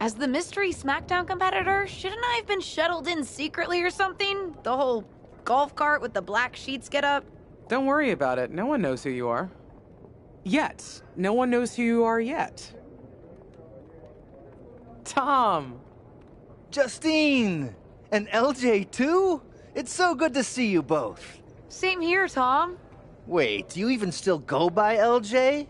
As the mystery SmackDown competitor, shouldn't I have been shuttled in secretly or something? The whole golf cart with the black sheets get up? Don't worry about it. No one knows who you are. Yet. No one knows who you are yet. Tom! Justine! And LJ too? It's so good to see you both. Same here, Tom. Wait, do you even still go by LJ?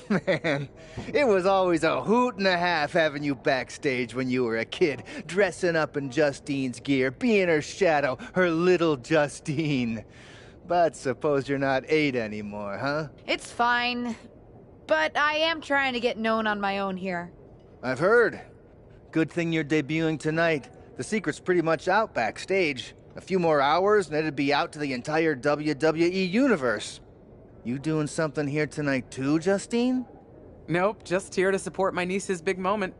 Man, it was always a hoot and a half having you backstage when you were a kid, dressing up in Justine's gear, being her shadow, her little Justine. But suppose you're not 8 anymore, huh? It's fine. But I am trying to get known on my own here. I've heard. Good thing you're debuting tonight. The secret's pretty much out backstage. A few more hours and it'd be out to the entire WWE universe. You doing something here tonight too, Justine? Nope, just here to support my niece's big moment.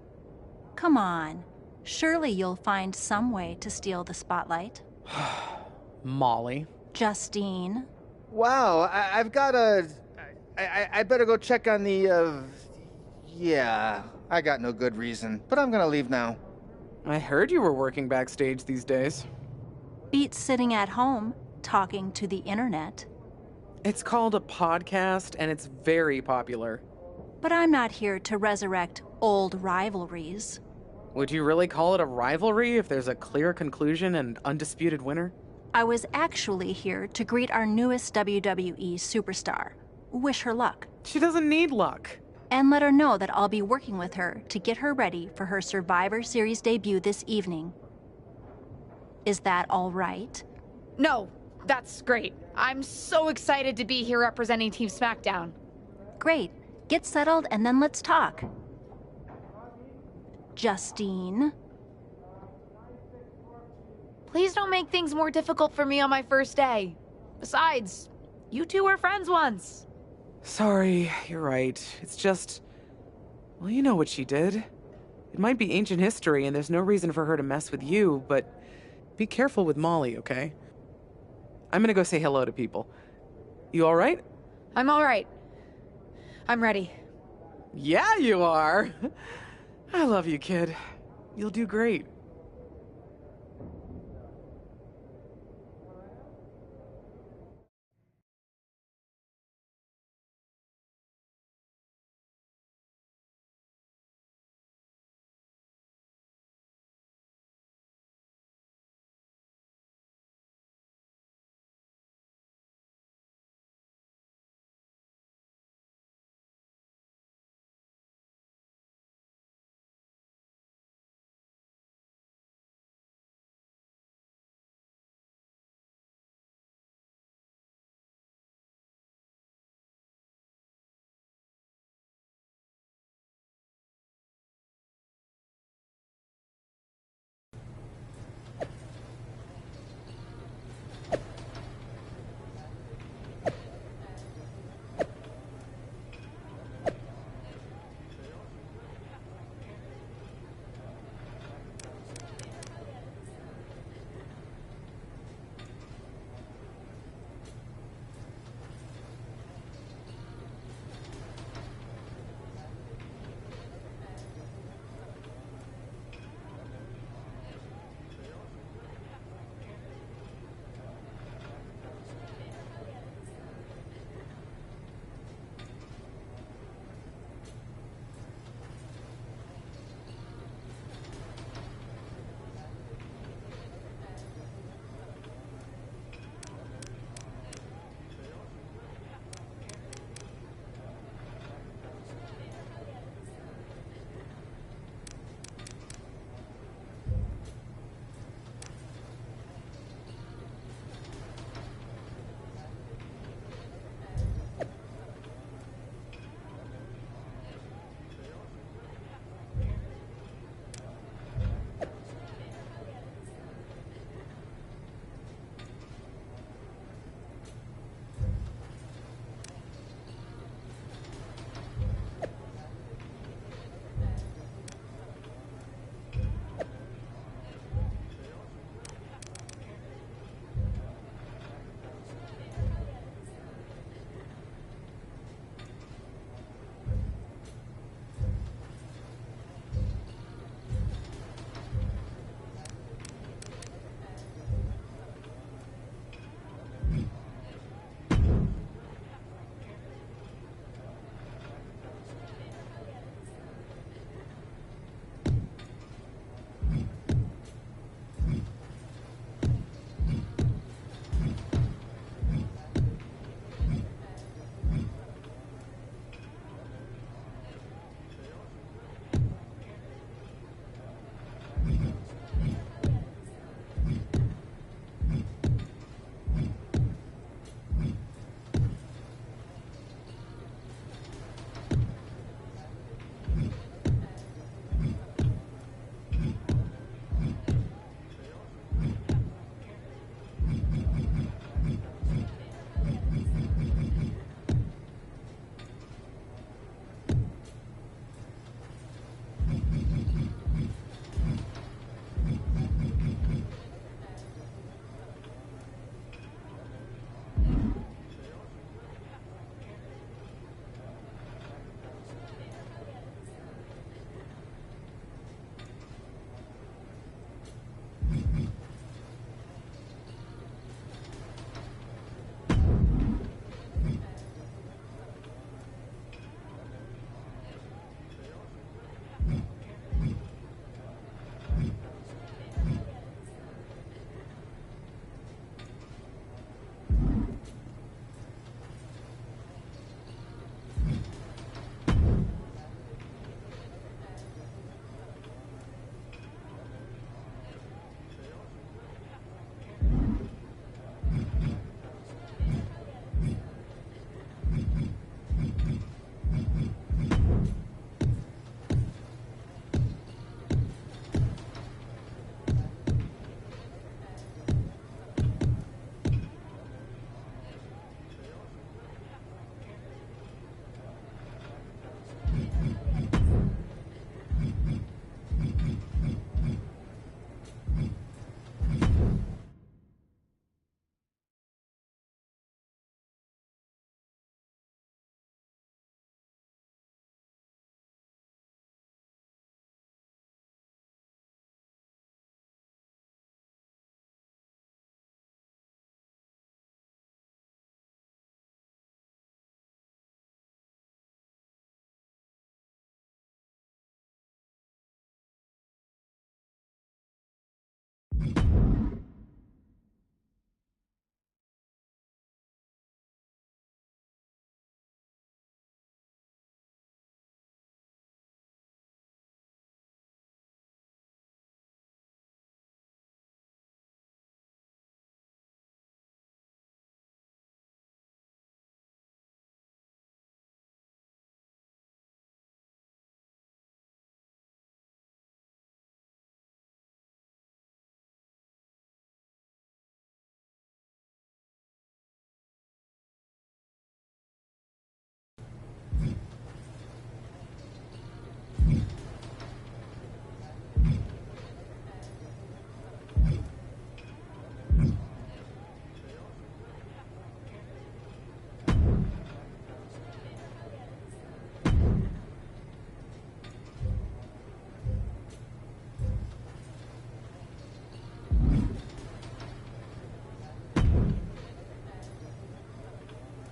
Come on. Surely you'll find some way to steal the spotlight. Molly. Justine. Wow, I've got a... I better go check on the, Yeah, I got no good reason, but I'm gonna leave now. I heard you were working backstage these days. Beats sitting at home, talking to the internet. It's called a podcast, and it's very popular. But I'm not here to resurrect old rivalries. Would you really call it a rivalry if there's a clear conclusion and undisputed winner? I was actually here to greet our newest WWE superstar. Wish her luck. She doesn't need luck. And let her know that I'll be working with her to get her ready for her Survivor Series debut this evening. Is that all right? No, that's great. I'm so excited to be here representing Team SmackDown. Great. Get settled and then let's talk. Justine. Please don't make things more difficult for me on my first day. Besides, you two were friends once. Sorry, you're right. It's just... Well, you know what she did. It might be ancient history and there's no reason for her to mess with you, but be careful with Molly, okay? I'm gonna go say hello to people. You alright? I'm all right. I'm ready. Yeah, you are! I love you, kid. You'll do great.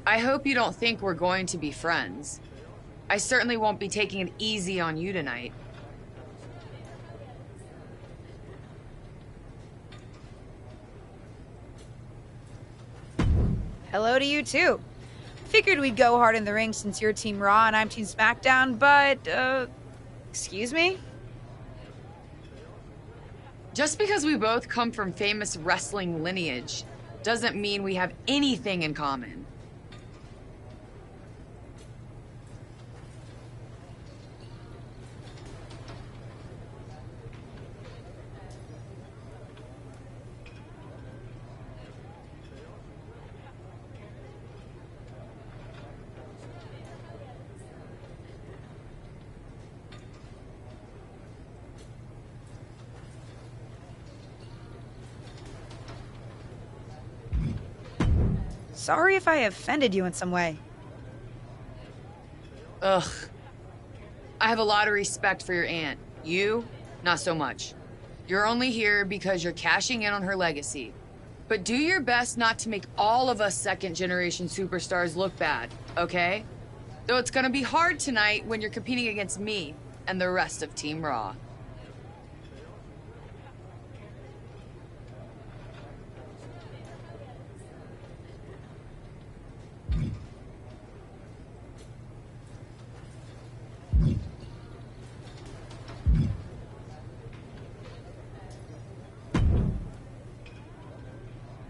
I hope you don't think we're going to be friends. I certainly won't be taking it easy on you tonight. Hello to you, too. Figured we'd go hard in the ring since you're Team Raw and I'm Team SmackDown, but, excuse me? Just because we both come from famous wrestling lineage doesn't mean we have anything in common. Sorry if I offended you in some way. Ugh. I have a lot of respect for your aunt. You, not so much. You're only here because you're cashing in on her legacy. But do your best not to make all of us second-generation superstars look bad, okay? Though it's gonna be hard tonight when you're competing against me and the rest of Team Raw.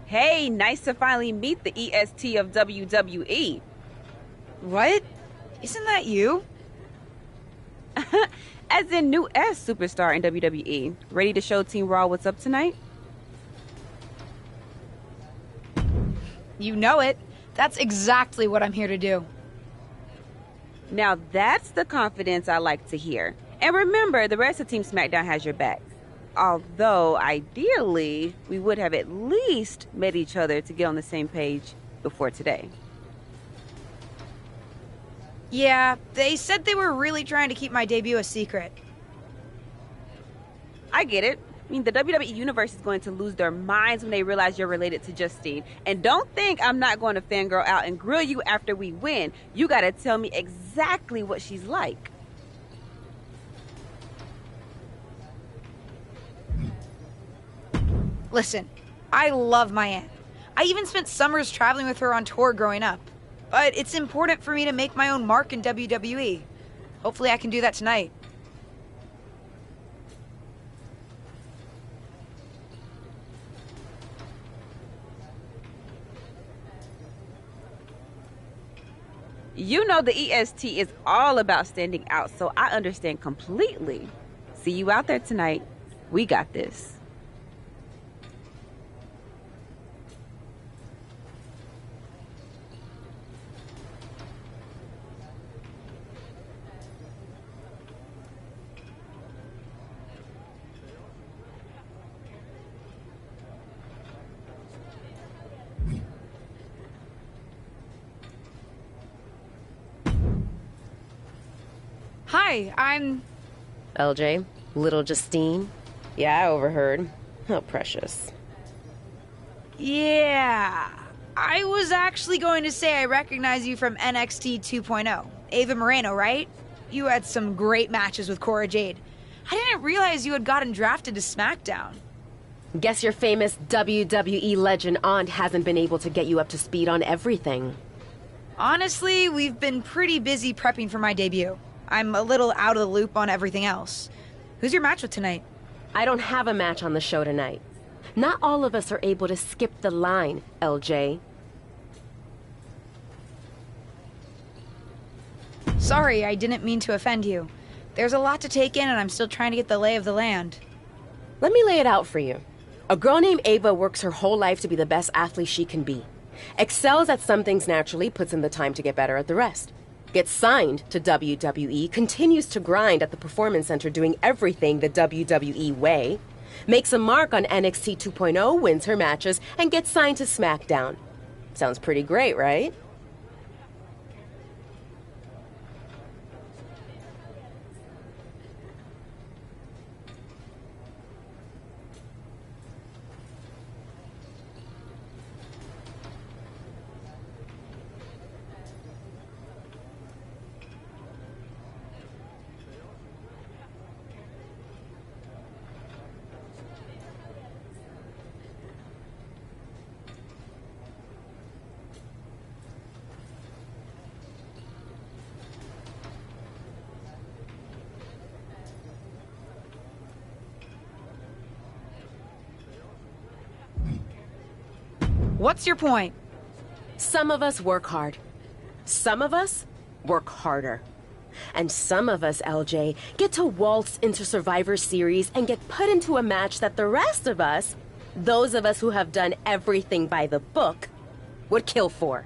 Hey, nice to finally meet the EST of WWE. What? Isn't that you? As in new S superstar in WWE. Ready to show Team Raw what's up tonight? You know it. That's exactly what I'm here to do. Now that's the confidence I like to hear. And remember, the rest of Team SmackDown has your back. Although, ideally, we would have at least met each other to get on the same page before today. Yeah, they said they were really trying to keep my debut a secret. I get it. I mean, the WWE Universe is going to lose their minds when they realize you're related to Justine. And don't think I'm not going to fangirl out and grill you after we win. You gotta tell me exactly what she's like. Listen, I love my aunt. I even spent summers traveling with her on tour growing up. But it's important for me to make my own mark in WWE. Hopefully I can do that tonight. You know the EST is all about standing out, so I understand completely. See you out there tonight. We got this. Hi, I'm... LJ, little Justine. Yeah, I overheard. How precious. Yeah. I was actually going to say I recognize you from NXT 2.0. Ava Moreno, right? You had some great matches with Cora Jade. I didn't realize you had gotten drafted to SmackDown. Guess your famous WWE legend aunt hasn't been able to get you up to speed on everything. Honestly, we've been pretty busy prepping for my debut. I'm a little out of the loop on everything else. Who's your match with tonight? I don't have a match on the show tonight. Not all of us are able to skip the line, LJ. Sorry, I didn't mean to offend you. There's a lot to take in and I'm still trying to get the lay of the land. Let me lay it out for you. A girl named Ava works her whole life to be the best athlete she can be. Excels at some things naturally, puts in the time to get better at the rest. Gets signed to WWE, continues to grind at the Performance Center doing everything the WWE way, makes a mark on NXT 2.0, wins her matches, and gets signed to SmackDown. Sounds pretty great, right? What's your point? Some of us work hard. Some of us work harder. And some of us, LJ, get to waltz into Survivor Series and get put into a match that the rest of us, those of us who have done everything by the book, would kill for.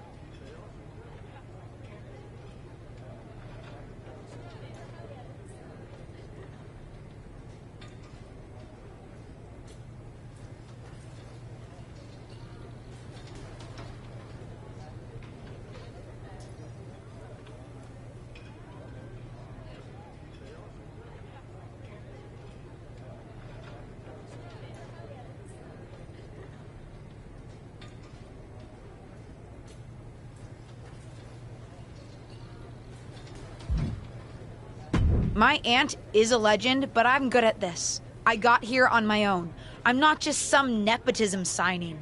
My aunt is a legend, but I'm good at this. I got here on my own. I'm not just some nepotism signing.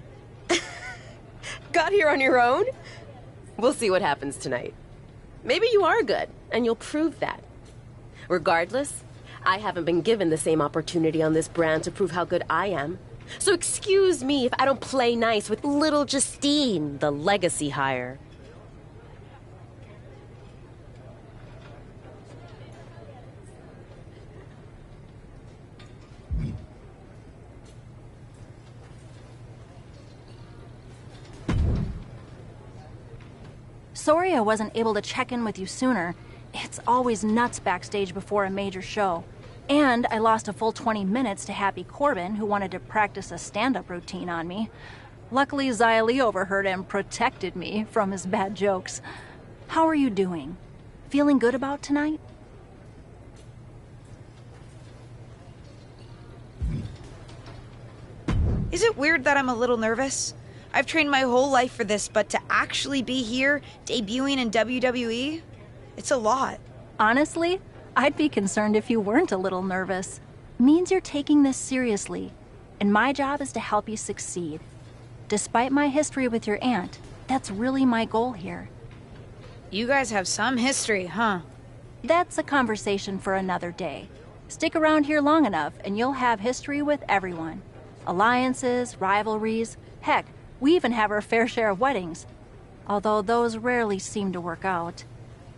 Got here on your own? We'll see what happens tonight. Maybe you are good, and you'll prove that. Regardless, I haven't been given the same opportunity on this brand to prove how good I am. So excuse me if I don't play nice with little Justine, the legacy hire. Sorry I wasn't able to check in with you sooner. It's always nuts backstage before a major show. And I lost a full 20 minutes to Happy Corbin, who wanted to practice a stand-up routine on me. Luckily, Xia Li overheard and protected me from his bad jokes. How are you doing? Feeling good about tonight? Is it weird that I'm a little nervous? I've trained my whole life for this, but to actually be here, debuting in WWE, it's a lot. Honestly, I'd be concerned if you weren't a little nervous. Means you're taking this seriously, and my job is to help you succeed. Despite my history with your aunt, that's really my goal here. You guys have some history, huh? That's a conversation for another day. Stick around here long enough, and you'll have history with everyone. Alliances, rivalries, heck, we even have our fair share of weddings. Although those rarely seem to work out.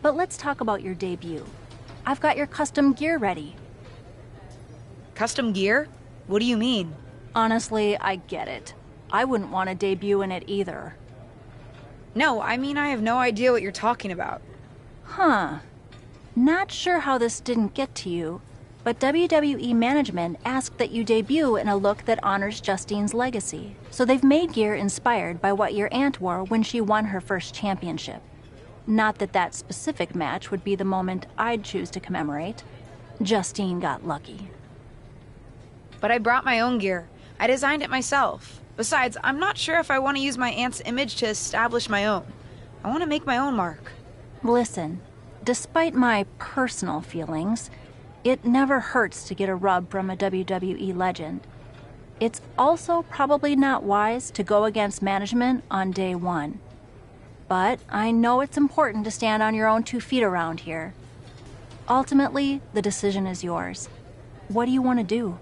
But let's talk about your debut. I've got your custom gear ready. Custom gear? What do you mean? Honestly, I get it. I wouldn't want to debut in it either. No, I mean I have no idea what you're talking about. Huh. Not sure how this didn't get to you, but WWE management asked that you debut in a look that honors Justine's legacy. So they've made gear inspired by what your aunt wore when she won her first championship. Not that that specific match would be the moment I'd choose to commemorate. Justine got lucky. But I brought my own gear. I designed it myself. Besides, I'm not sure if I want to use my aunt's image to establish my own. I want to make my own mark. Listen, despite my personal feelings, it never hurts to get a rub from a WWE legend. It's also probably not wise to go against management on day one. But I know it's important to stand on your own 2 feet around here. Ultimately, the decision is yours. What do you want to do?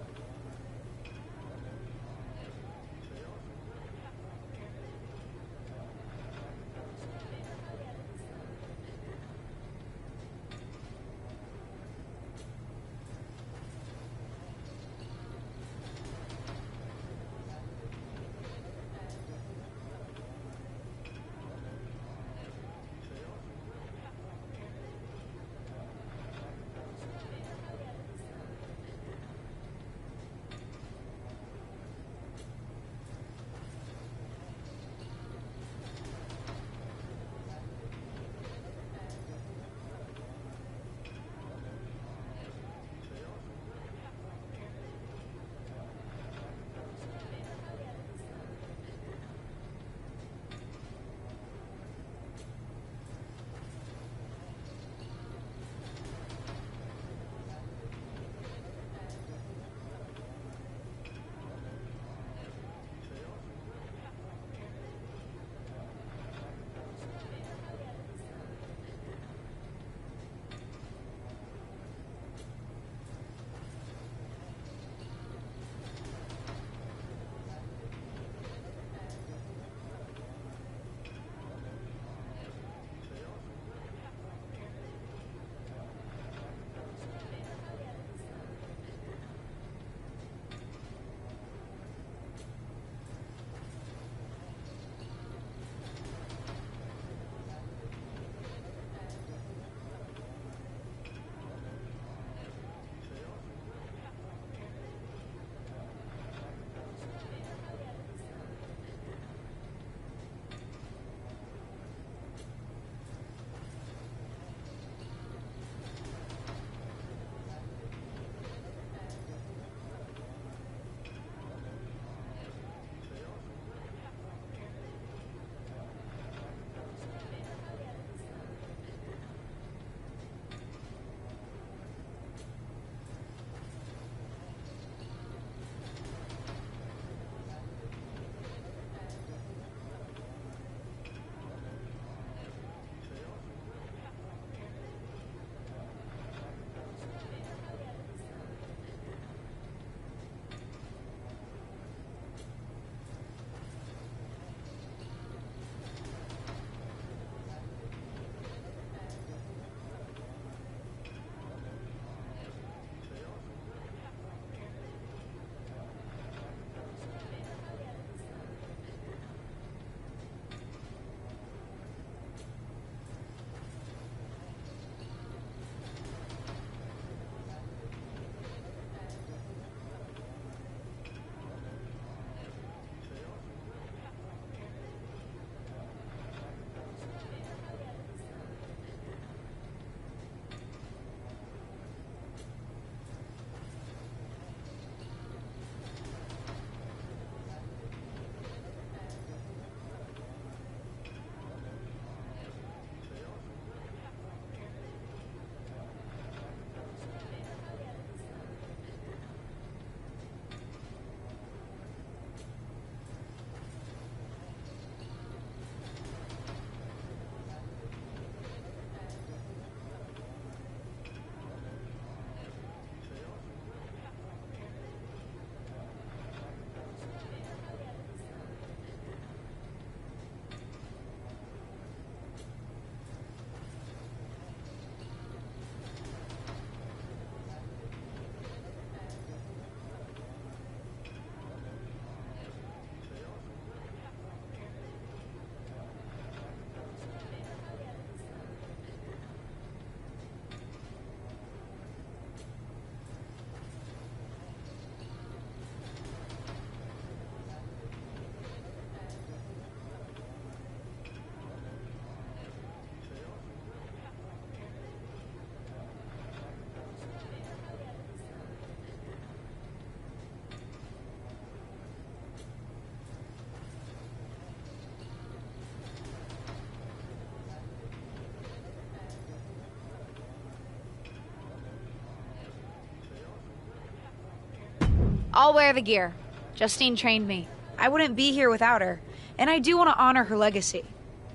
I'll wear the gear. Justine trained me. I wouldn't be here without her, and I do want to honor her legacy.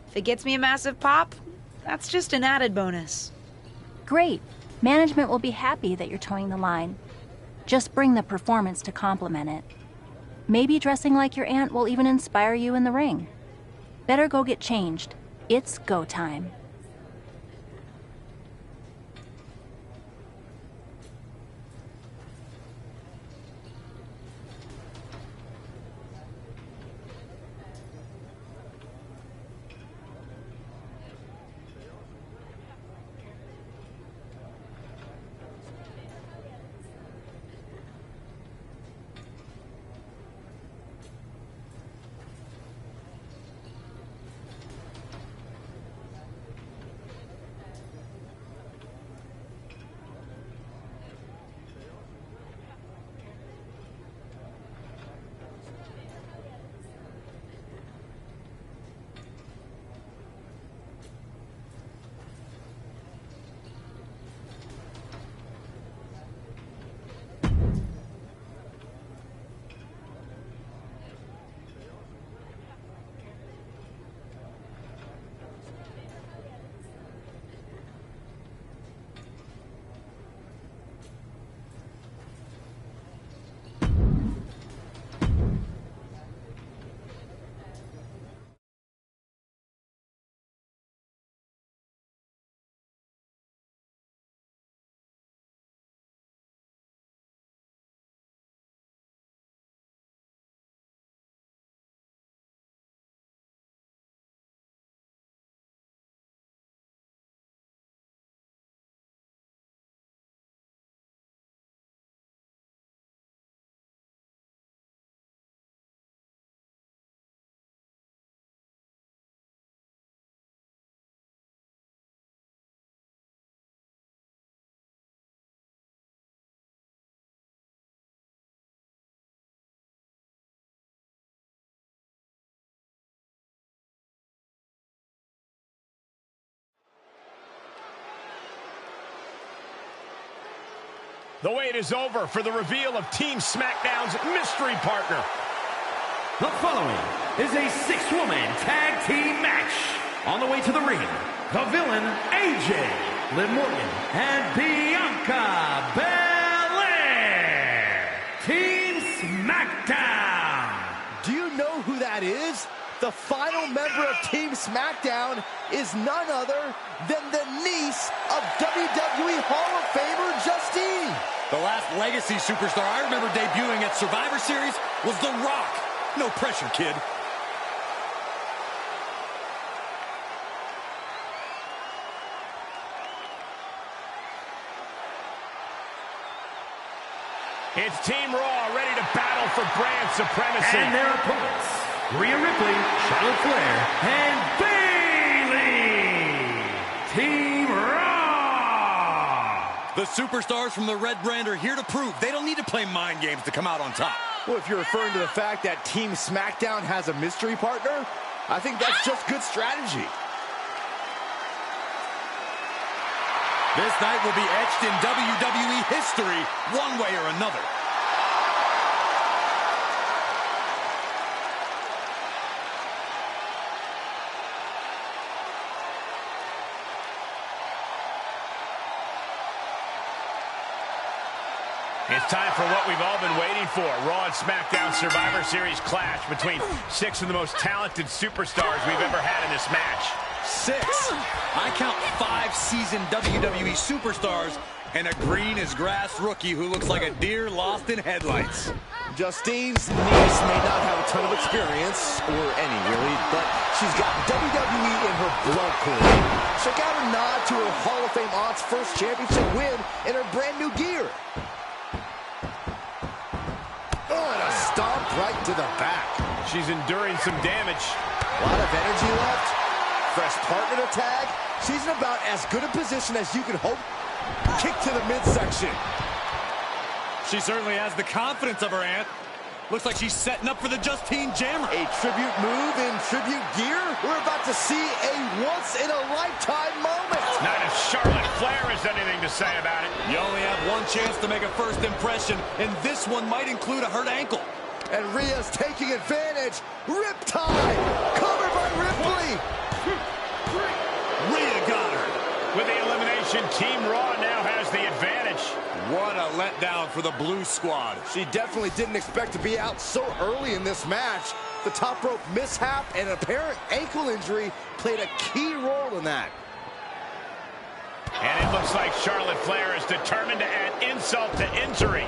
If it gets me a massive pop, that's just an added bonus. Great. Management will be happy that you're towing the line. Just bring the performance to complement it. Maybe dressing like your aunt will even inspire you in the ring. Better go get changed. It's go time. The wait is over for the reveal of Team SmackDown's mystery partner. The following is a six-woman tag team match. On the way to the ring, the Villain, AJ, Liv Morgan, and Bianca Belair. Team SmackDown. Do you know who that is? The final member of Team SmackDown is none other than the niece of WWE Hall of Famer Justine. The last legacy superstar I remember debuting at Survivor Series was The Rock. No pressure, kid. It's Team Raw ready to battle for brand supremacy. And their opponents, Rhea Ripley, Charlotte Flair, and Bayley. Team Raw. The superstars from the Red Brand are here to prove they don't need to play mind games to come out on top. Well, if you're referring to the fact that Team SmackDown has a mystery partner, I think that's just good strategy. This night will be etched in WWE history one way or another. It's time for what we've all been waiting for. Raw and SmackDown Survivor Series clash between six of the most talented superstars we've ever had in this match. 6. I count 5 seasoned WWE superstars and a green as grass rookie who looks like a deer lost in headlights. Justine's niece may not have a ton of experience, or any really, but she's got WWE in her blood core. Check out her nod to her Hall of Fame aunt's first championship win in her brand new gear. Oh, and a stomp right to the back. She's enduring some damage. A lot of energy left. Fresh partner to tag. She's in about as good a position as you could hope. Kick to the midsection. She certainly has the confidence of her aunt. Looks like she's setting up for the Justine Jammer. A tribute move in tribute gear? We're about to see a once-in-a-lifetime moment. Not if Charlotte Flair has anything to say about it. You only have one chance to make a first impression, and this one might include a hurt ankle. And Rhea's taking advantage. Riptide! Covered by Ripley! Rhea got her. With the elimination, Team Raw now has the advantage. What a letdown for the Blue Squad. She definitely didn't expect to be out so early in this match. The top rope mishap and an apparent ankle injury played a key role in that. And it looks like Charlotte Flair is determined to add insult to injury.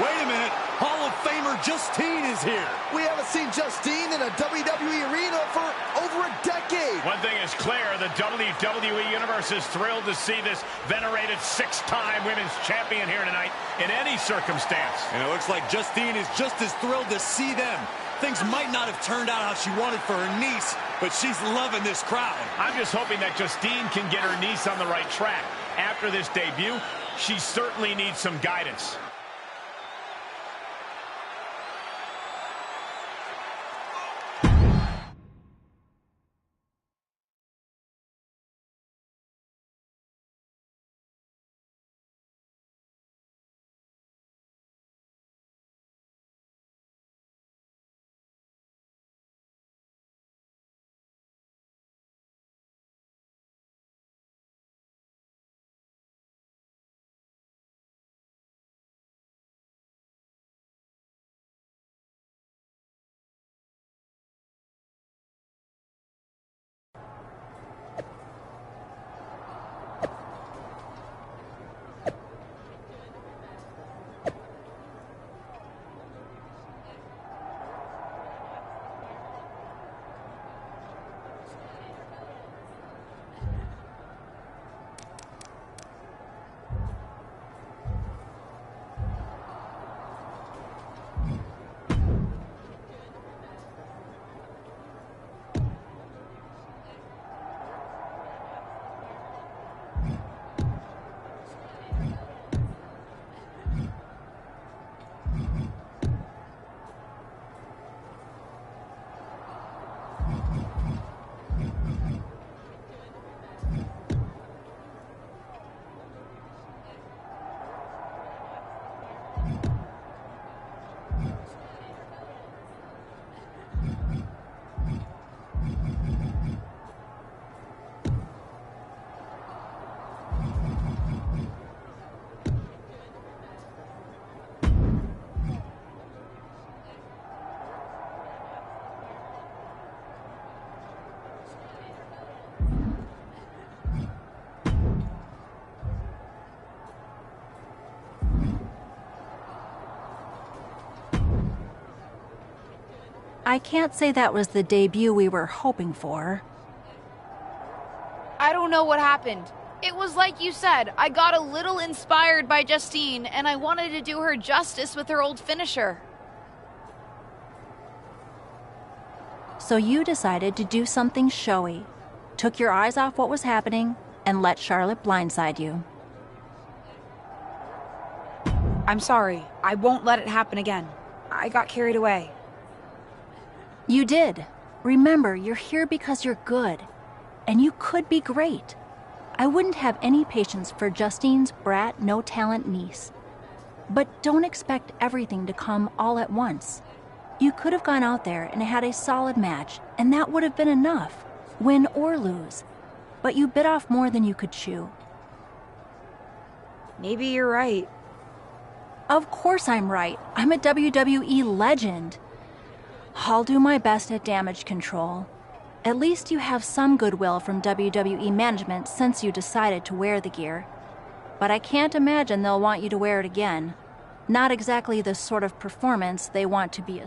Wait a minute. Hall of Famer Justine is here. We haven't seen Justine in a WWE arena for over a decade. One thing is clear, the WWE Universe is thrilled to see this venerated 6-time women's champion here tonight in any circumstance. And it looks like Justine is just as thrilled to see them. Things might not have turned out how she wanted for her niece, but she's loving this crowd. I'm just hoping that Justine can get her niece on the right track. After this debut, she certainly needs some guidance. I can't say that was the debut we were hoping for. I don't know what happened. It was like you said, I got a little inspired by Justine, and I wanted to do her justice with her old finisher. So you decided to do something showy, took your eyes off what was happening, and let Charlotte blindside you. I'm sorry. I won't let it happen again. I got carried away. You did. Remember, you're here because you're good, and you could be great. I wouldn't have any patience for Justine's brat, no-talent niece. But don't expect everything to come all at once. You could have gone out there and had a solid match, and that would have been enough, win or lose. But you bit off more than you could chew. Maybe you're right. Of course I'm right. I'm a WWE legend. I'll do my best at damage control. At least you have some goodwill from WWE management since you decided to wear the gear. But I can't imagine they'll want you to wear it again. Not exactly the sort of performance they want to be.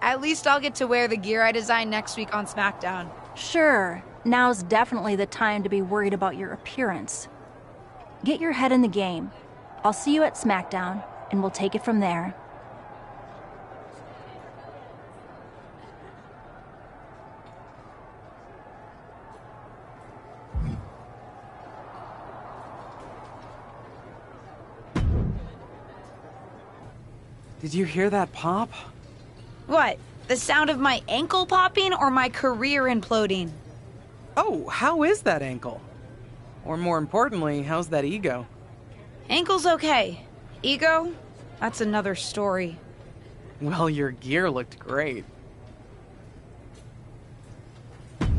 At least I'll get to wear the gear I design next week on SmackDown. Sure, now's definitely the time to be worried about your appearance. Get your head in the game. I'll see you at SmackDown, and we'll take it from there. Did you hear that pop? What? The sound of my ankle popping or my career imploding? Oh, how is that ankle? Or more importantly, how's that ego? Ankle's okay. Ego? That's another story. Well, your gear looked great.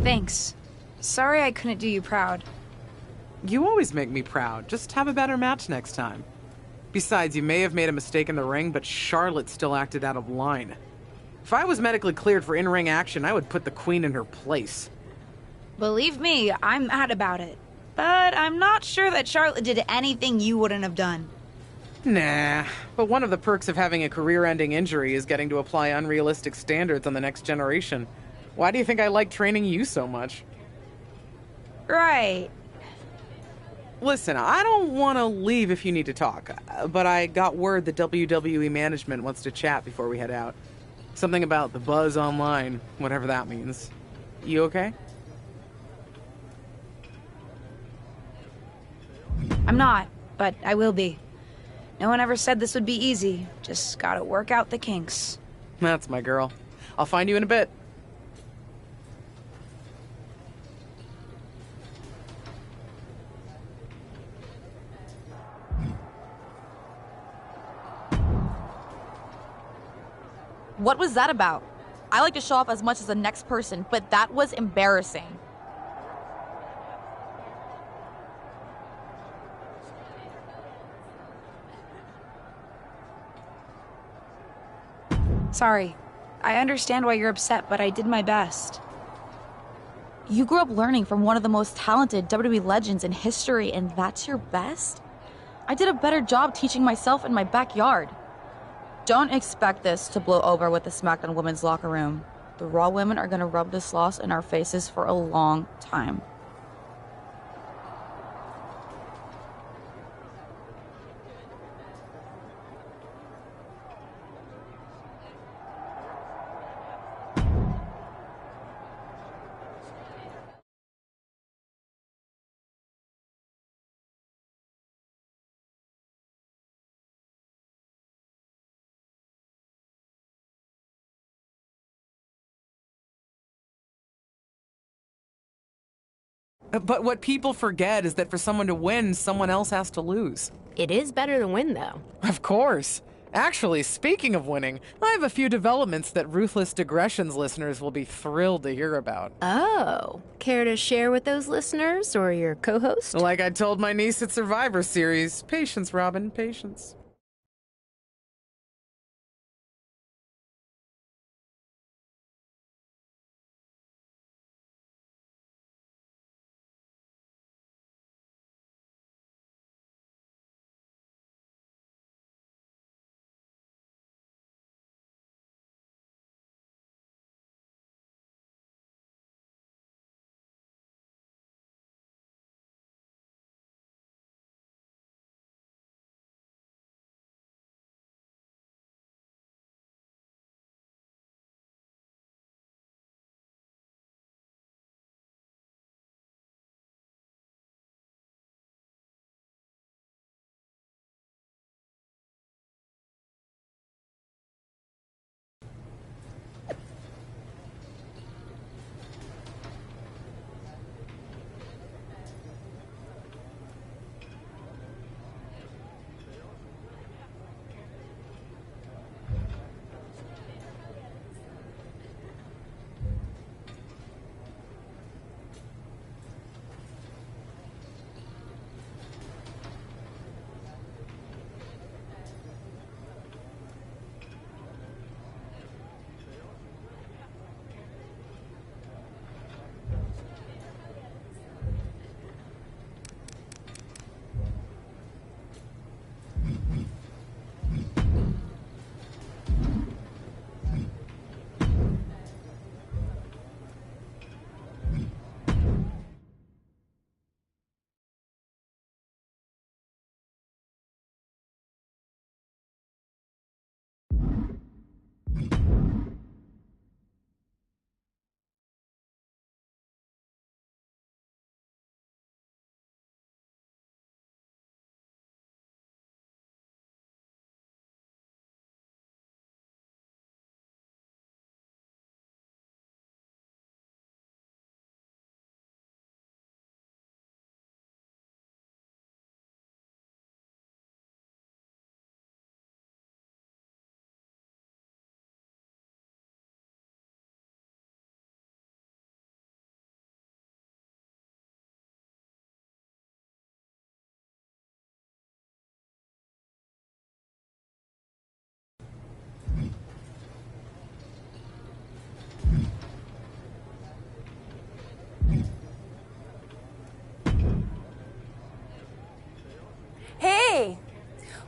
Thanks. Sorry I couldn't do you proud. You always make me proud. Just have a better match next time. Besides, you may have made a mistake in the ring, but Charlotte still acted out of line. If I was medically cleared for in-ring action, I would put the Queen in her place. Believe me, I'm mad about it. But I'm not sure that Charlotte did anything you wouldn't have done. Nah, but one of the perks of having a career-ending injury is getting to apply unrealistic standards on the next generation. Why do you think I like training you so much? Right. Listen, I don't want to leave if you need to talk, but I got word that WWE management wants to chat before we head out. Something about the buzz online, whatever that means. You okay? I'm not, but I will be. No one ever said this would be easy. Just gotta work out the kinks. That's my girl. I'll find you in a bit. What was that about? I like to show off as much as the next person, but that was embarrassing. Sorry. I understand why you're upset, but I did my best. You grew up learning from one of the most talented WWE legends in history, and that's your best? I did a better job teaching myself in my backyard. Don't expect this to blow over with the SmackDown women's locker room. The Raw women are gonna rub this loss in our faces for a long time. But what people forget is that for someone to win, someone else has to lose. It is better to win, though. Of course. Actually, speaking of winning, I have a few developments that Ruthless Digressions listeners will be thrilled to hear about. Oh, care to share with those listeners or your co-host? Like I told my niece at Survivor Series, patience, Robin, patience.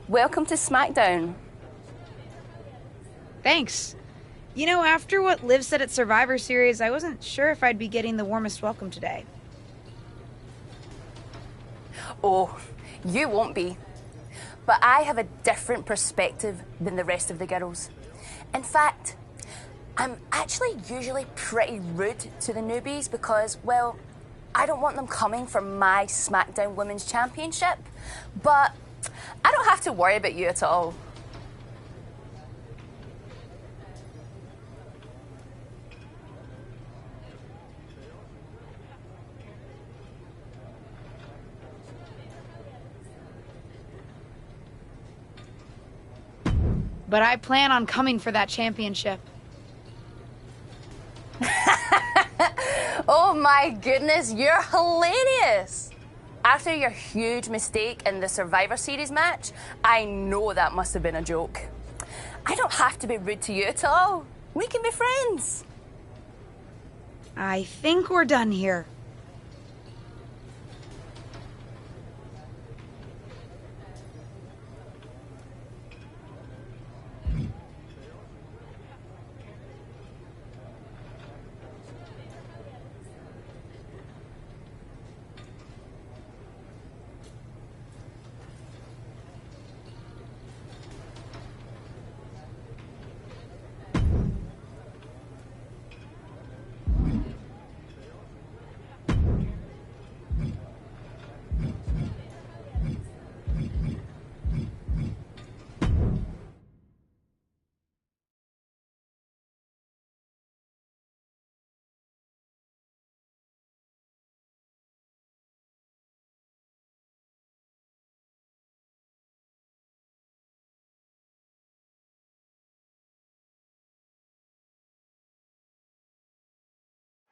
Welcome to SmackDown. Thanks. You know, after what Liv said at Survivor Series, I wasn't sure if I'd be getting the warmest welcome today. Oh, you won't be. But I have a different perspective than the rest of the girls. In fact, I'm actually usually pretty rude to the newbies because, well, I don't want them coming for my SmackDown Women's Championship. But I don't have to worry about you at all. But I plan on coming for that championship. Oh my goodness, you're hilarious! After your huge mistake in the Survivor Series match, I know that must have been a joke. I don't have to be rude to you at all. We can be friends. I think we're done here.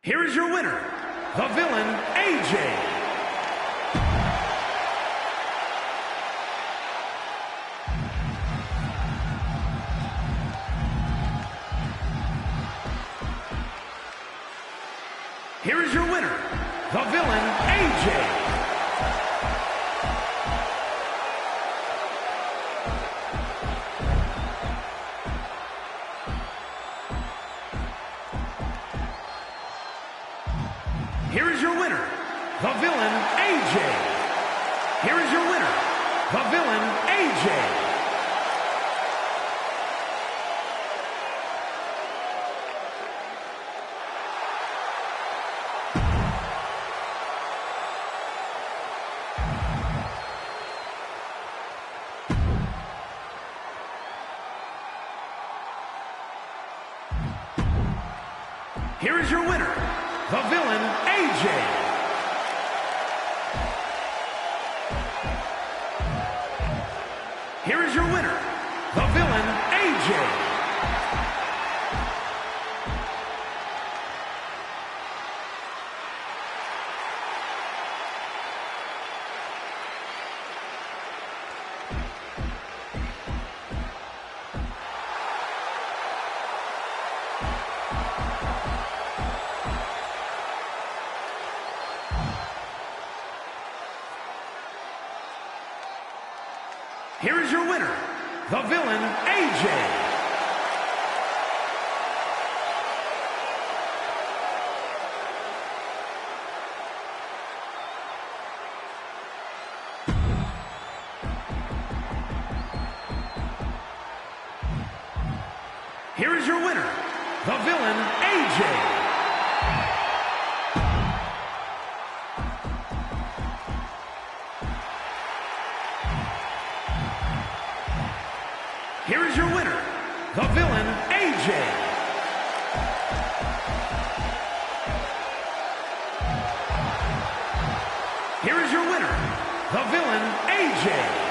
Here is your winner, the Villain, AJ. Here is your winner, the Villain, AJ. Here is your winner, the Villain, AJ. Here is your winner, the Villain, AJ. Here is your winner, the Villain, AJ. Here is your winner, the Villain, AJ. Here is your winner, the Villain, AJ. Here is your winner, the Villain, AJ. Here is your winner, the Villain, AJ. Here is your winner, the Villain, AJ.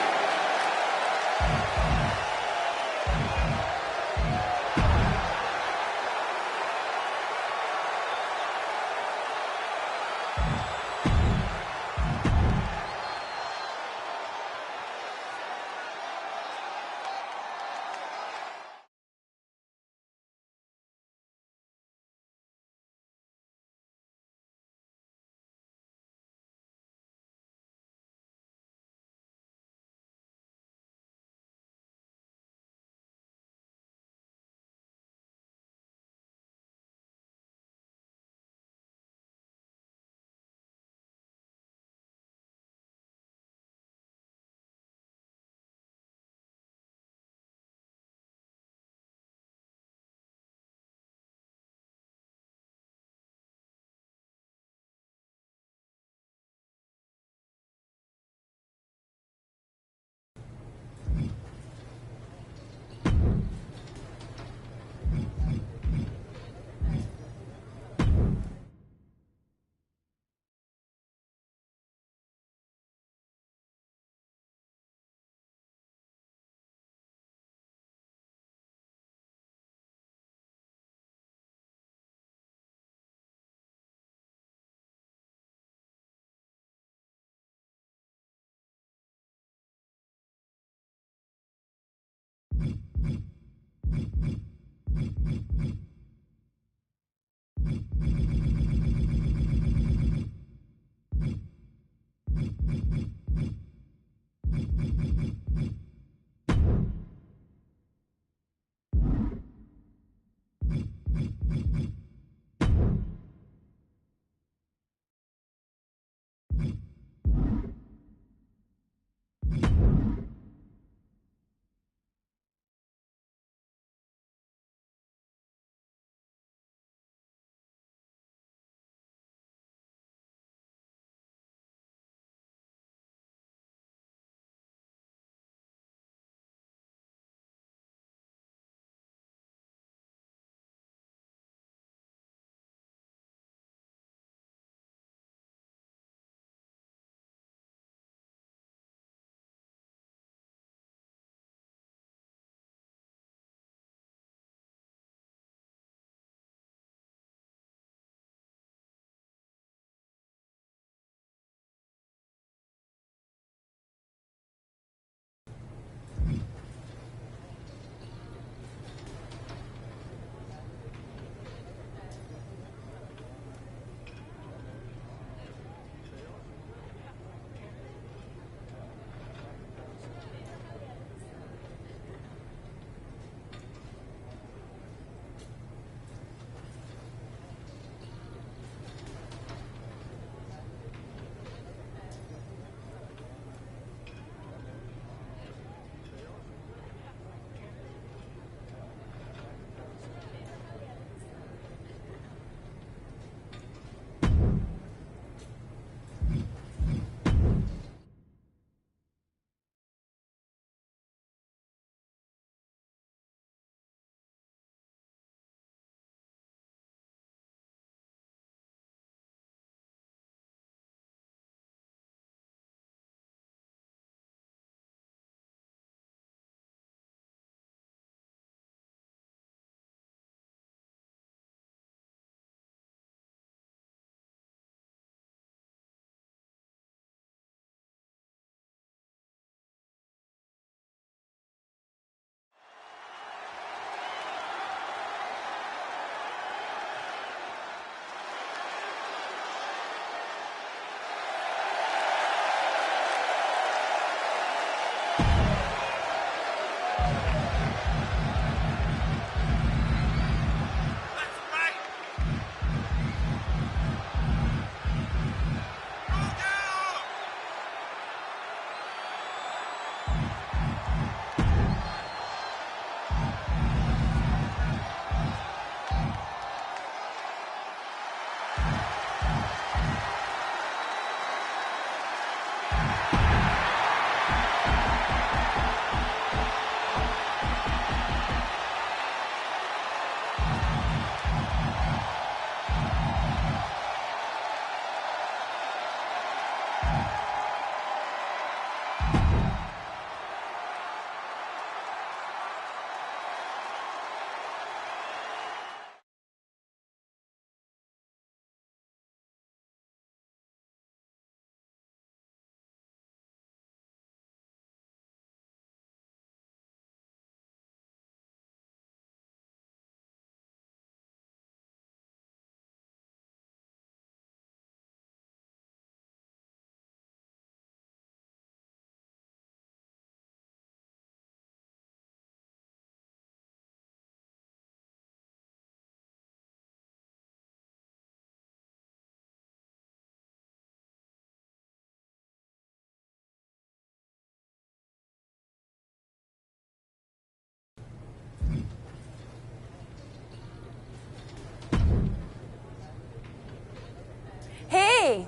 Hey,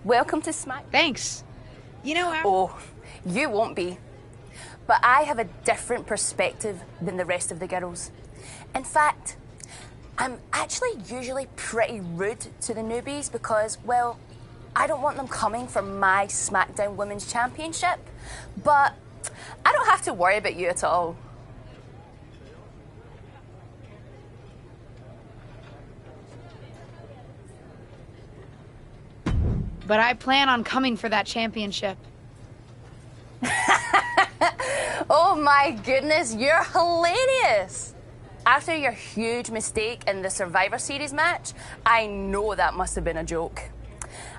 welcome to Smack. Thanks. You know, Oh, you won't be. But I have a different perspective than the rest of the girls. In fact, I'm actually usually pretty rude to the newbies because, well, I don't want them coming for my SmackDown Women's Championship. But I don't have to worry about you at all. But I plan on coming for that championship. Oh my goodness, you're hilarious. After your huge mistake in the Survivor Series match, I know that must have been a joke.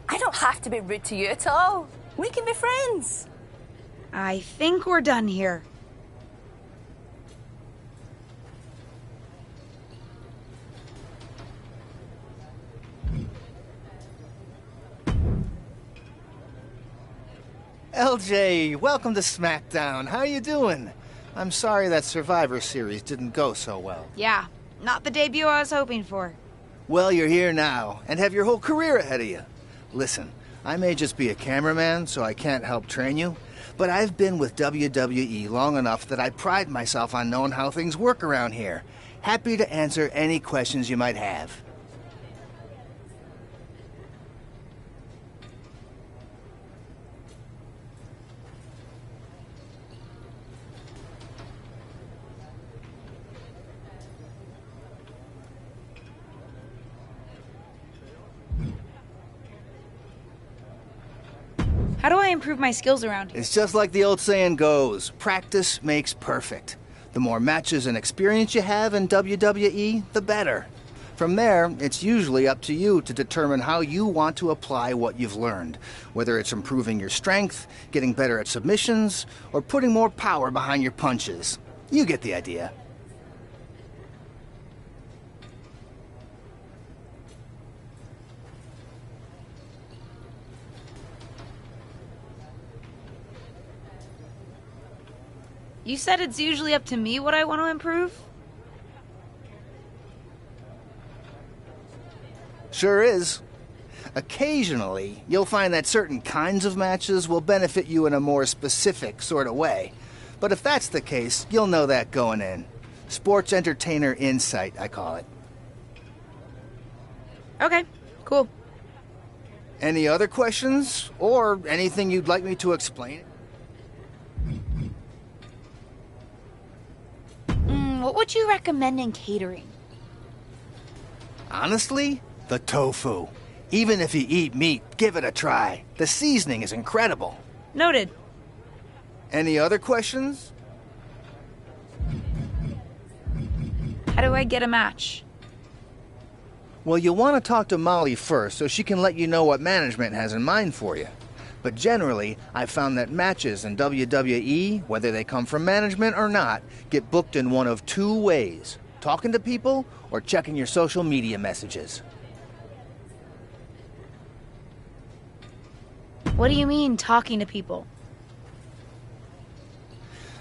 I don't have to be rude to you at all. We can be friends. I think we're done here. LJ, welcome to SmackDown. How you doing? I'm sorry that Survivor Series didn't go so well. Yeah, not the debut I was hoping for. Well, you're here now, and have your whole career ahead of you. Listen, I may just be a cameraman, so I can't help train you, but I've been with WWE long enough that I pride myself on knowing how things work around here. Happy to answer any questions you might have. How do I improve my skills around here? It's just like the old saying goes, practice makes perfect. The more matches and experience you have in WWE, the better. From there, it's usually up to you to determine how you want to apply what you've learned, whether it's improving your strength, getting better at submissions, or putting more power behind your punches. You get the idea. You said it's usually up to me what I want to improve? Sure is. Occasionally, you'll find that certain kinds of matches will benefit you in a more specific sort of way. But if that's the case, you'll know that going in. Sports entertainer insight, I call it. Okay, cool. Any other questions? Or anything you'd like me to explain? What would you recommend in catering? Honestly, the tofu. Even if you eat meat, give it a try. The seasoning is incredible. Noted. Any other questions? How do I get a match? Well, you'll want to talk to Molly first so she can let you know what management has in mind for you. But generally, I've found that matches in WWE, whether they come from management or not, get booked in one of two ways: talking to people or checking your social media messages. What do you mean, talking to people?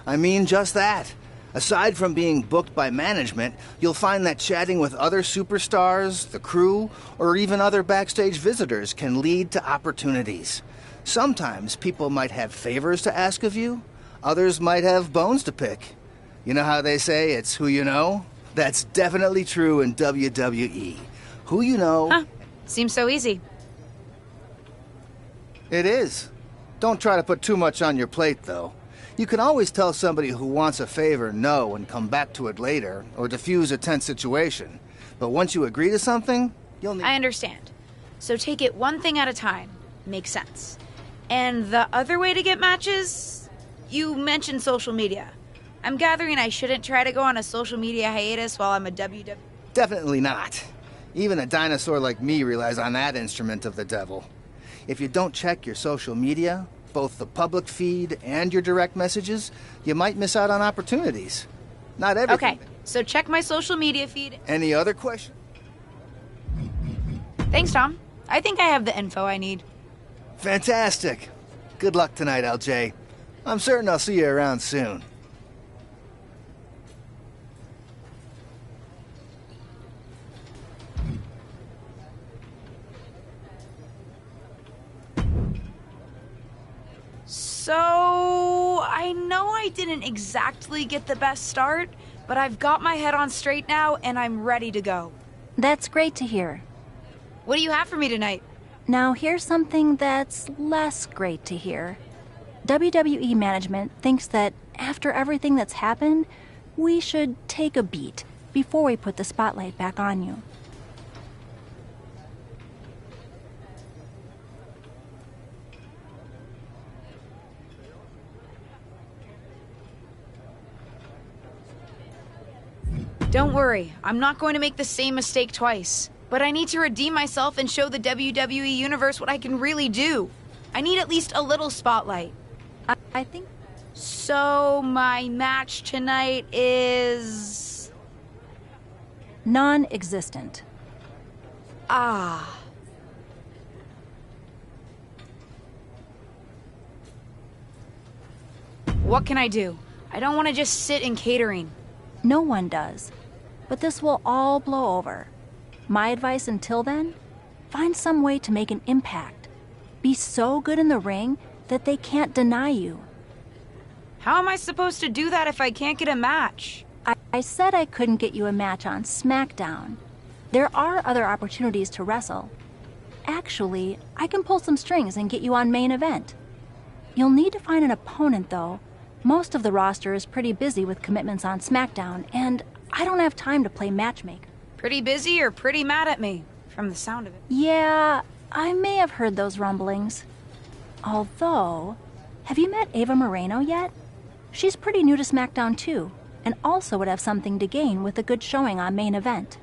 I mean just that. Aside from being booked by management, you'll find that chatting with other superstars, the crew, or even other backstage visitors can lead to opportunities. Sometimes people might have favors to ask of you, others might have bones to pick. You know how they say it's who you know? That's definitely true in WWE. Who you know... Huh. Seems so easy. It is. Don't try to put too much on your plate, though. You can always tell somebody who wants a favor no and come back to it later, or diffuse a tense situation. But once you agree to something, you'll need... I understand. So take it one thing at a time. Makes sense. And the other way to get matches? You mentioned social media. I'm gathering I shouldn't try to go on a social media hiatus while I'm a WWE... Definitely not. Even a dinosaur like me relies on that instrument of the devil. If you don't check your social media, both the public feed and your direct messages, you might miss out on opportunities. Not everything. Okay, so check my social media feed. Any other questions? Thanks, Tom. I think I have the info I need. Fantastic. Good luck tonight, LJ. I'm certain I'll see you around soon. So, I know I didn't exactly get the best start, but I've got my head on straight now and I'm ready to go. That's great to hear. What do you have for me tonight? Now, here's something that's less great to hear. WWE management thinks that after everything that's happened, we should take a beat before we put the spotlight back on you. Don't worry, I'm not going to make the same mistake twice. But I need to redeem myself and show the WWE Universe what I can really do. I need at least a little spotlight. I think... So, my match tonight is... non-existent. Ah. What can I do? I don't want to just sit in catering. No one does. But this will all blow over. My advice until then? Find some way to make an impact. Be so good in the ring that they can't deny you. How am I supposed to do that if I can't get a match? I said I couldn't get you a match on SmackDown. There are other opportunities to wrestle. Actually, I can pull some strings and get you on main event. You'll need to find an opponent, though. Most of the roster is pretty busy with commitments on SmackDown, and I don't have time to play matchmaker. Pretty busy or pretty mad at me, from the sound of it. Yeah, I may have heard those rumblings. Although, have you met Ava Moreno yet? She's pretty new to SmackDown too, and also would have something to gain with a good showing on main event.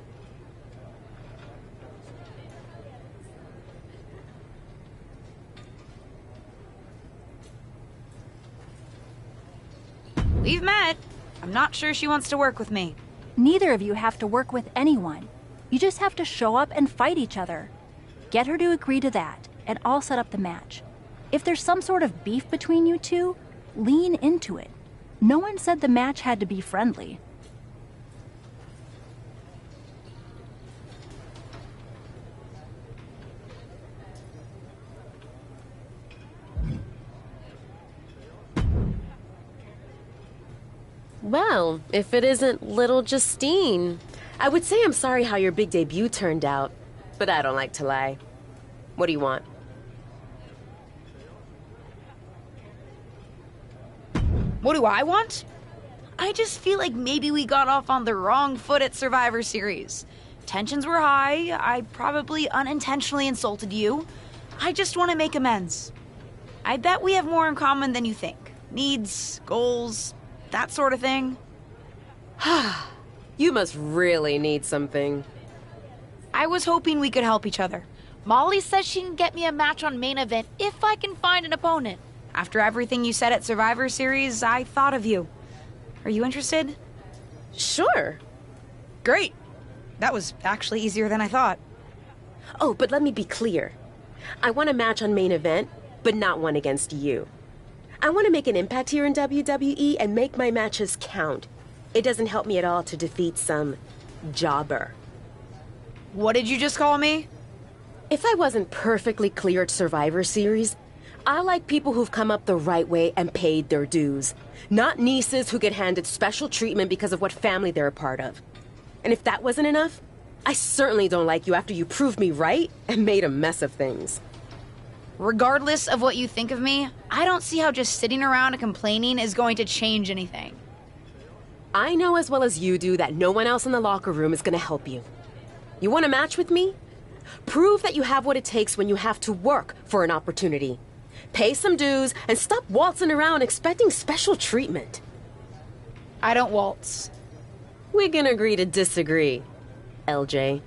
We've met. I'm not sure she wants to work with me. Neither of you have to work with anyone. You just have to show up and fight each other. Get her to agree to that, and I'll set up the match. If there's some sort of beef between you two, lean into it. No one said the match had to be friendly. Well, if it isn't little Justine. I would say I'm sorry how your big debut turned out, but I don't like to lie. What do you want? What do I want? I just feel like maybe we got off on the wrong foot at Survivor Series. Tensions were high. I probably unintentionally insulted you. I just want to make amends. I bet we have more in common than you think. Needs, goals, that sort of thing. You must really need something. I was hoping we could help each other. Molly says she can get me a match on main event if I can find an opponent. After everything you said at Survivor Series, I thought of you. Are you interested? Sure. Great. That was actually easier than I thought. Oh, but let me be clear. I want a match on main event, but not one against you. I want to make an impact here in WWE and make my matches count. It doesn't help me at all to defeat some jobber. What did you just call me? If I wasn't perfectly clear at Survivor Series, I like people who've come up the right way and paid their dues. Not nieces who get handed special treatment because of what family they're a part of. And if that wasn't enough, I certainly don't like you after you proved me right and made a mess of things. Regardless of what you think of me, I don't see how just sitting around and complaining is going to change anything. I know as well as you do that no one else in the locker room is going to help you. You want a match with me? Prove that you have what it takes when you have to work for an opportunity. Pay some dues and stop waltzing around expecting special treatment. I don't waltz. We can agree to disagree, LJ.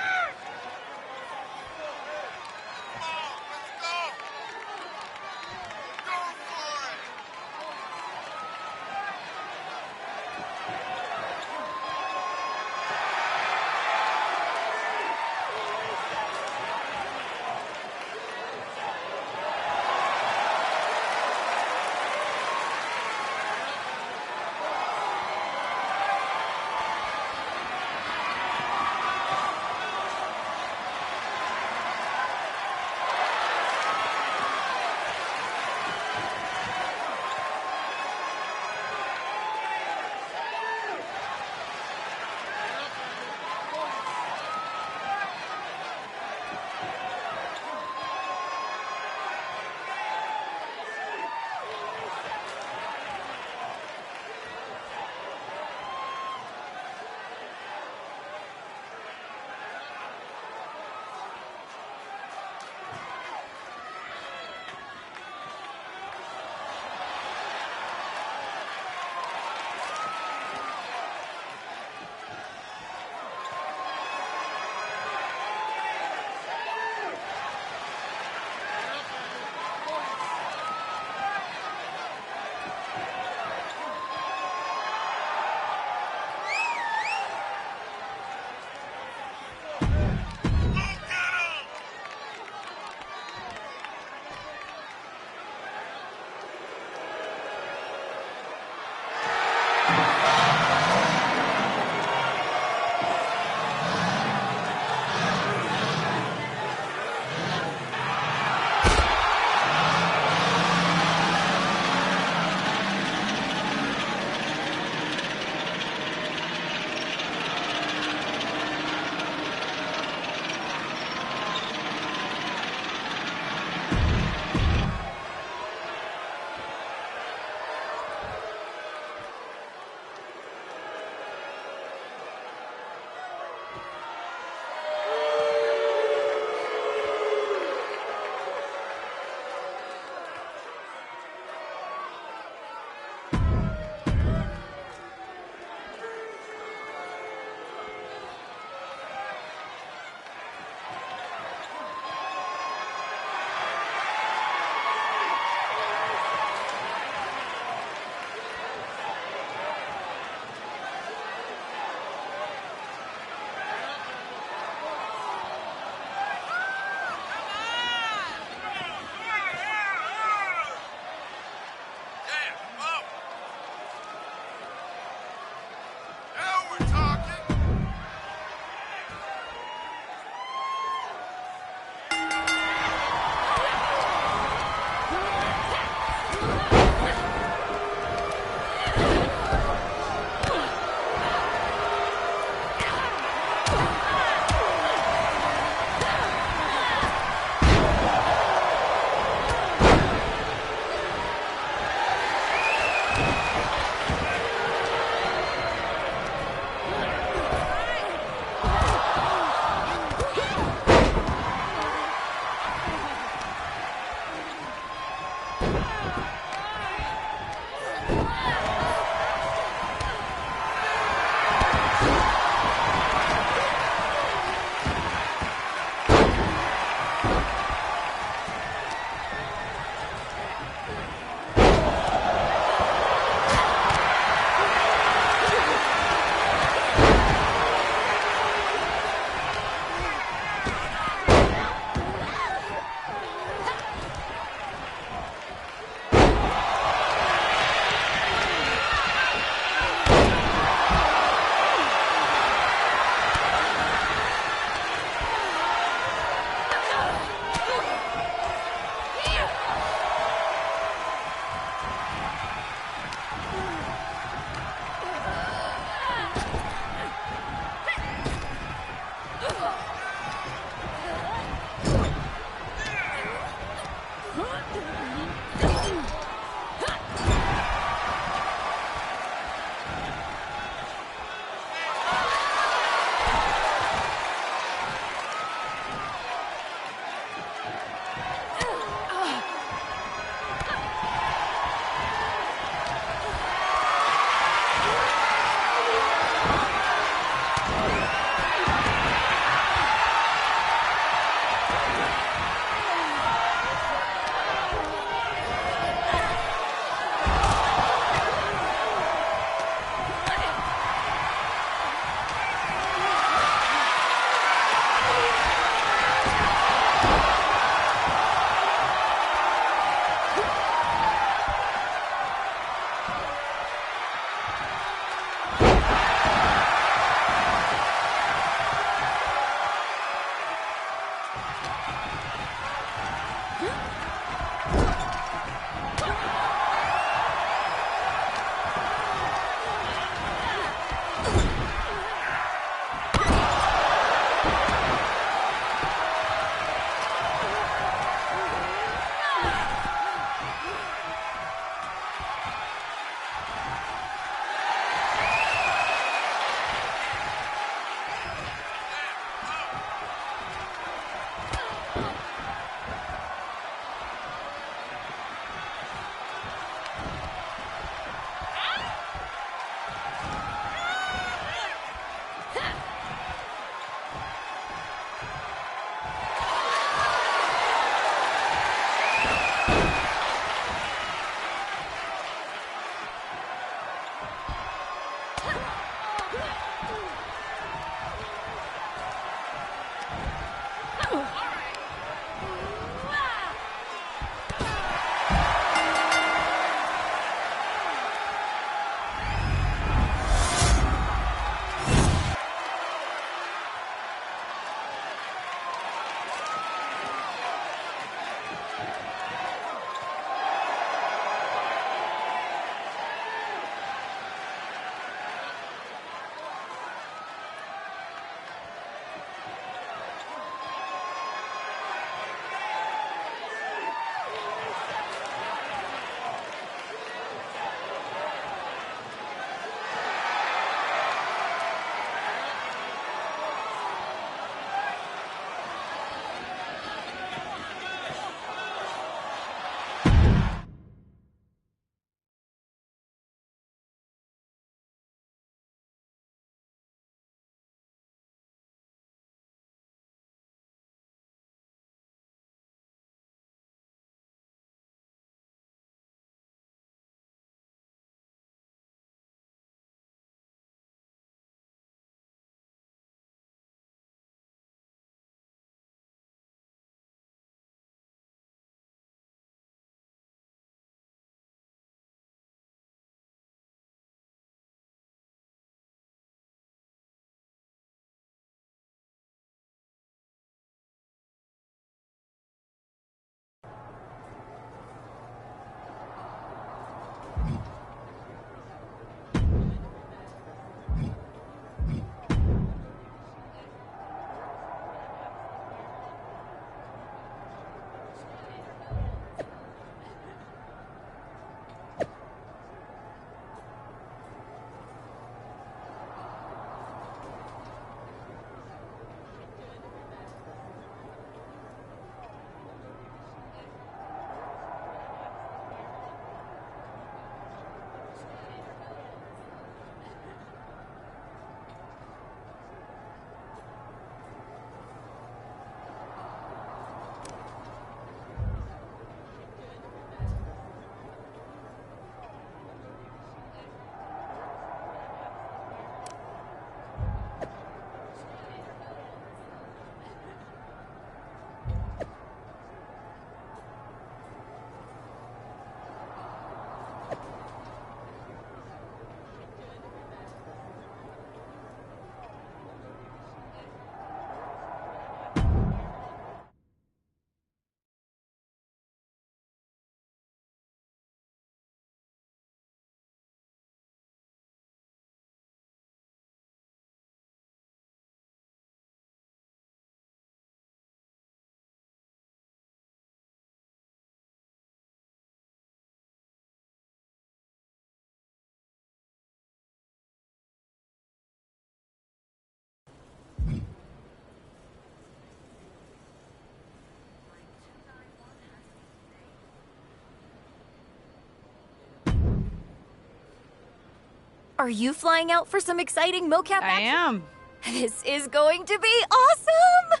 Are you flying out for some exciting mocap action? I am. This is going to be awesome!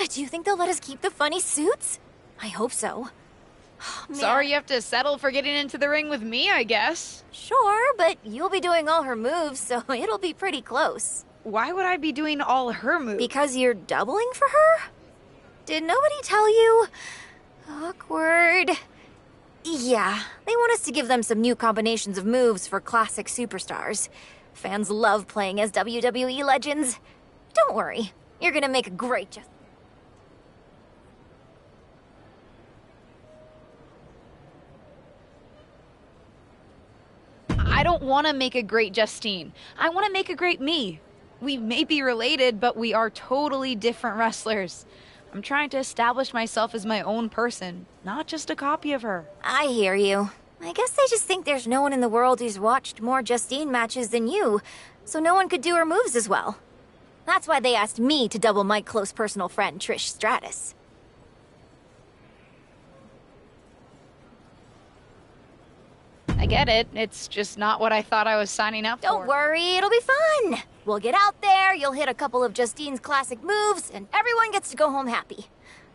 Do you think they'll let us keep the funny suits? I hope so. Oh, Sorry you have to settle for getting into the ring with me, I guess. Sure, but you'll be doing all her moves, so it'll be pretty close. Why would I be doing all her moves? Because you're doubling for her? Did nobody tell you? Awkward. Yeah, they want us to give them some new combinations of moves for classic superstars. Fans love playing as WWE legends. Don't worry, you're gonna make a great I don't want to make a great Justine. I want to make a great me. We may be related, but we are totally different wrestlers. I'm trying to establish myself as my own person, not just a copy of her. I hear you. I guess they just think there's no one in the world who's watched more Justine matches than you, so no one could do her moves as well. That's why they asked me to double my close personal friend, Trish Stratus. I get it. It's just not what I thought I was signing up for. Don't worry, it'll be fun. We'll get out there, you'll hit a couple of Justine's classic moves, and everyone gets to go home happy.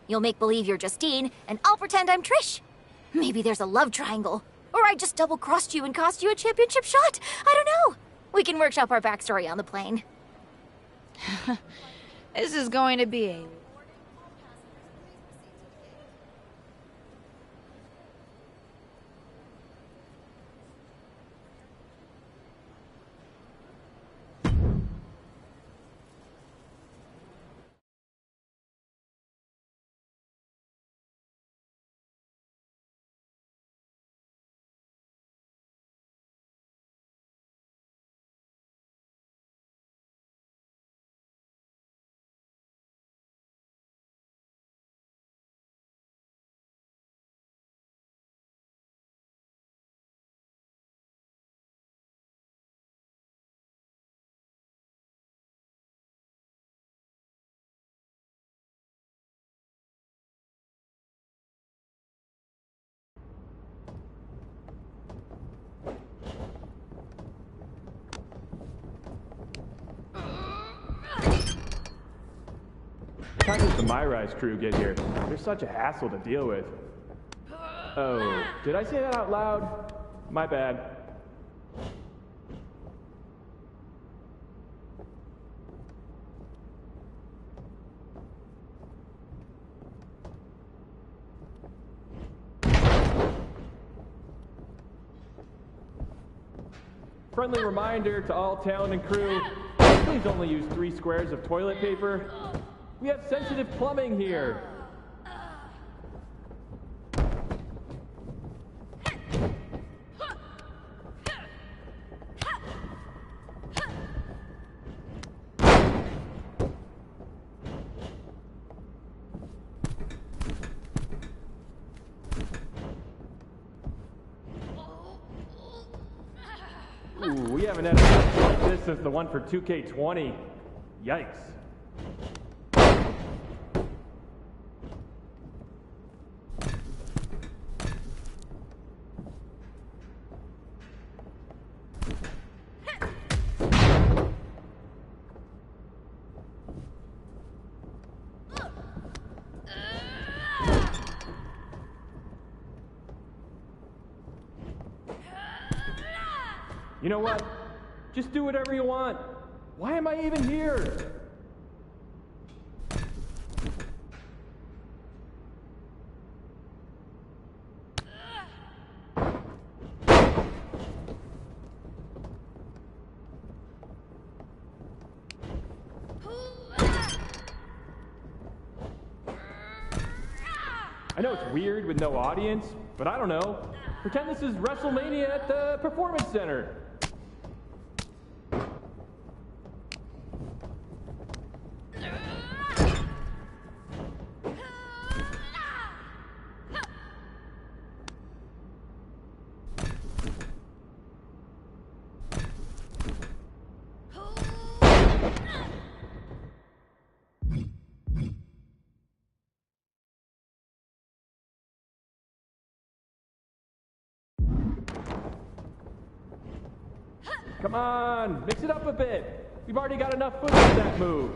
You'll make believe you're Justine, and I'll pretend I'm Trish. Maybe there's a love triangle. Or I just double-crossed you and cost you a championship shot. I don't know. We can workshop our backstory on the plane. This is going to be a... How does the My Rise crew get here? They're such a hassle to deal with. Oh, did I say that out loud? My bad. Friendly reminder to all talent and crew, please only use 3 squares of toilet paper. We have sensitive plumbing here. Ooh, we haven't had a match like this since the one for 2K20. Yikes. You know what? Just do whatever you want. Why am I even here? I know it's weird with no audience, but I don't know. Pretend this is WrestleMania at the Performance Center. Come on, mix it up a bit. We've already got enough footage of that move.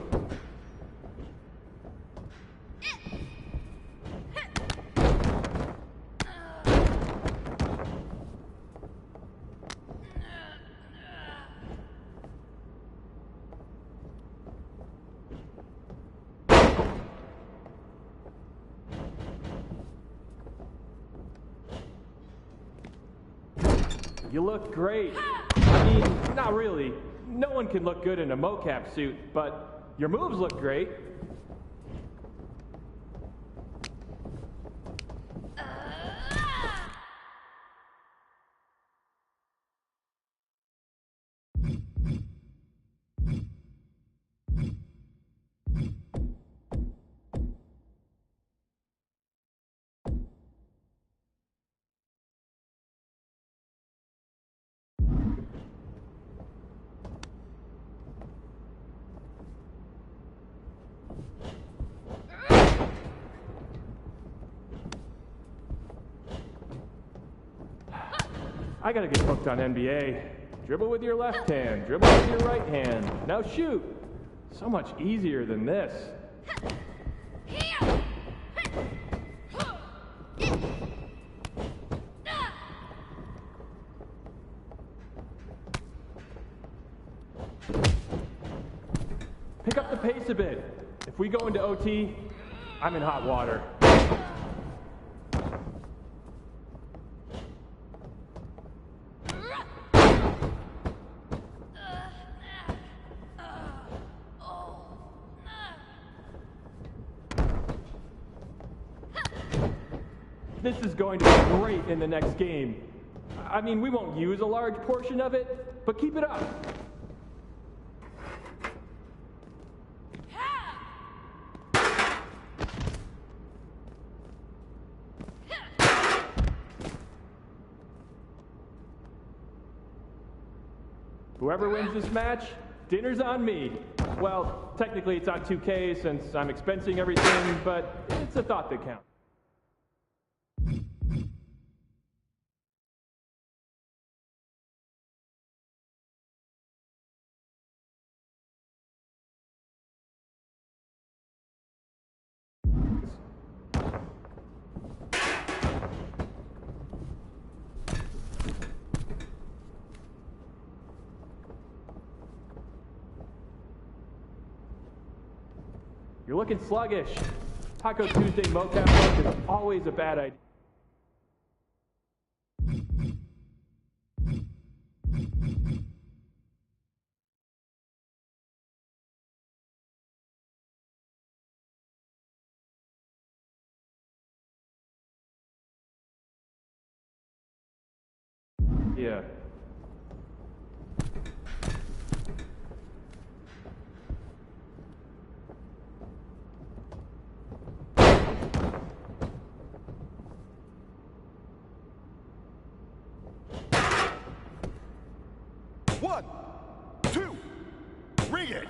You look great. I mean, not really. No one can look good in a mocap suit, but your moves look great. I gotta get hooked on NBA. Dribble with your left hand, dribble with your right hand. Now shoot. So much easier than this. Pick up the pace a bit. If we go into OT, I'm in hot water. This is going to be great in the next game. I mean, we won't use a large portion of it, but keep it up. Whoever wins this match, dinner's on me. Well, technically it's on 2K since I'm expensing everything, but it's a thought that counts. You're looking sluggish. Taco Tuesday mocap look is always a bad idea. Yeah. One, two, bring it!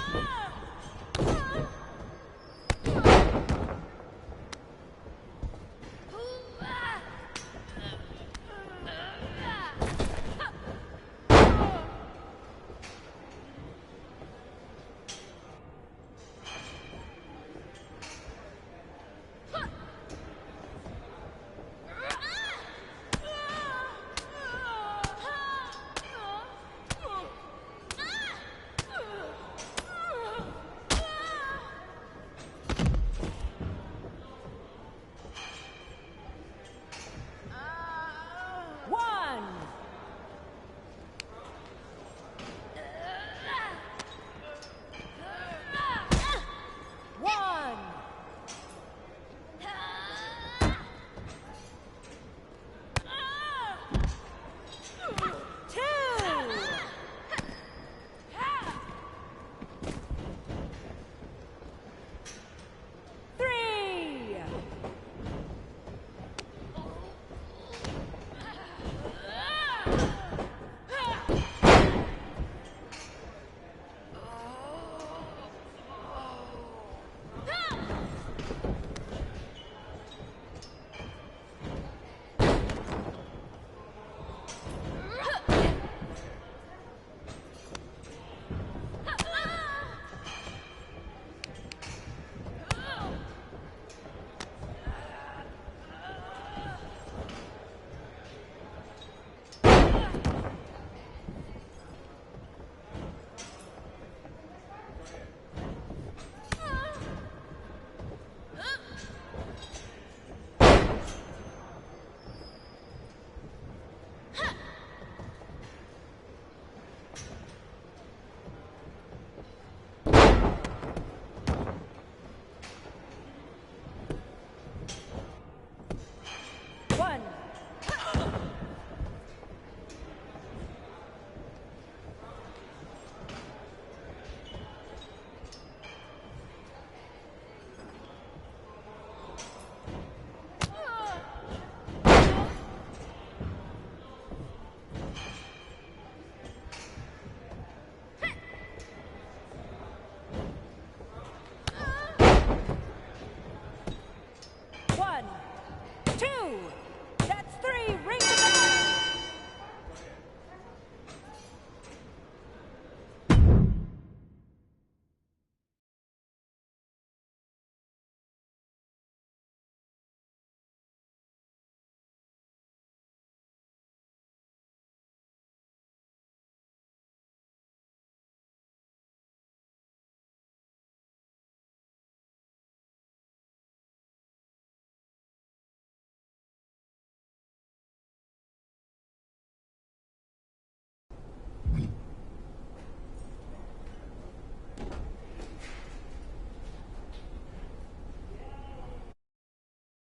Ah!